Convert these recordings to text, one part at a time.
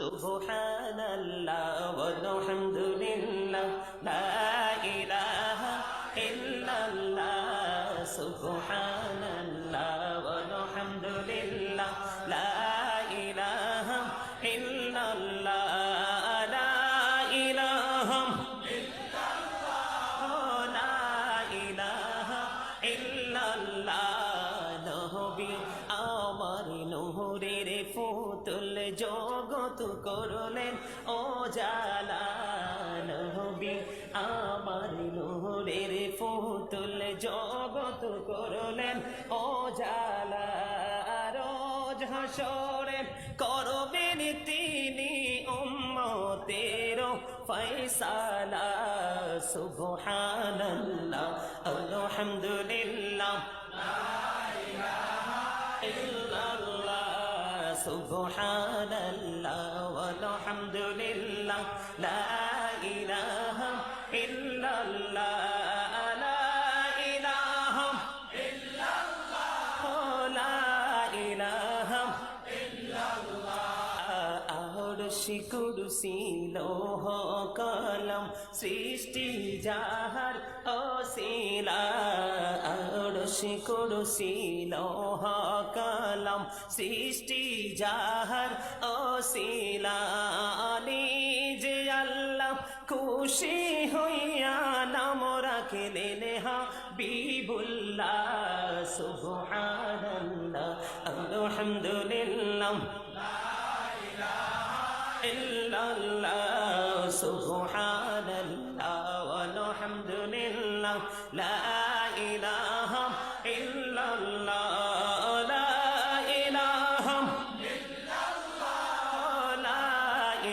সুবহানাল্লাহ ওয়ালহামদুলিল্লাহ লা ইলাহা ইল্লাল্লাহ সুবহানাল্লাহ ওয়ালহামদুলিল্লাহ লা ইলাহা ইল্লাল্লাহ লা ইলাহা নবী আমার নহরের ফুতুল জগত করলেন ও জালা নবী আমার নহরের ফুতুল জগত করলেন ও জালা রোজ হাসরে করবেন তিনি উম্মতের ফয়সালা সুবহানাল্লাহ আলহামদুলিল্লাহ সুবহানাল্লাহ ওয়ালহামদুলিল্লাহ লা ইলাহা ইল্লাল্লাহ লা ইলাহা ইল্লাল্লাহ লা ইলাহা আরশি কুরসি লৌহ কলম সৃষ্টি যাহার অসিলা আরশি কুরসি লৌহ কলম সৃষ্টি যাহার অসিলা নিজে আল্লাহ খুশি হইয়া নাম রাখিলেন হাবিবুল্লাহ সুবহানাল্লাহ আলহামদুলিল্লাহ ইল্লাল্লাহ সুবহানাল্লাহ ওয়ালহামদুলিল্লাহ লা ইলাহা ইল্লাল্লাহ লা ইলাহা ইল্লাল্লাহ লা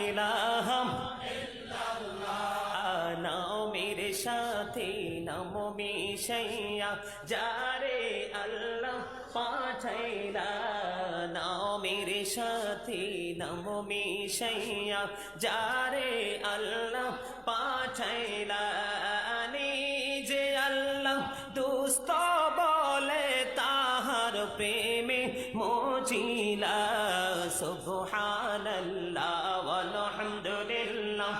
ইলাহা ইল্লাল্লাহ নামের সাথে নাম মিশাইয়া যারে আল্লাহ পাঠাইলা নামের সাথে নাম মিশাইয়া যারে আল্লাহ পাঠাইলা নিজে আল্লাহ দুস্ত বলে তাহার প্রেমে মজিলা সুবহানাল্লাহ ওয়ালহামদুলিল্লাহ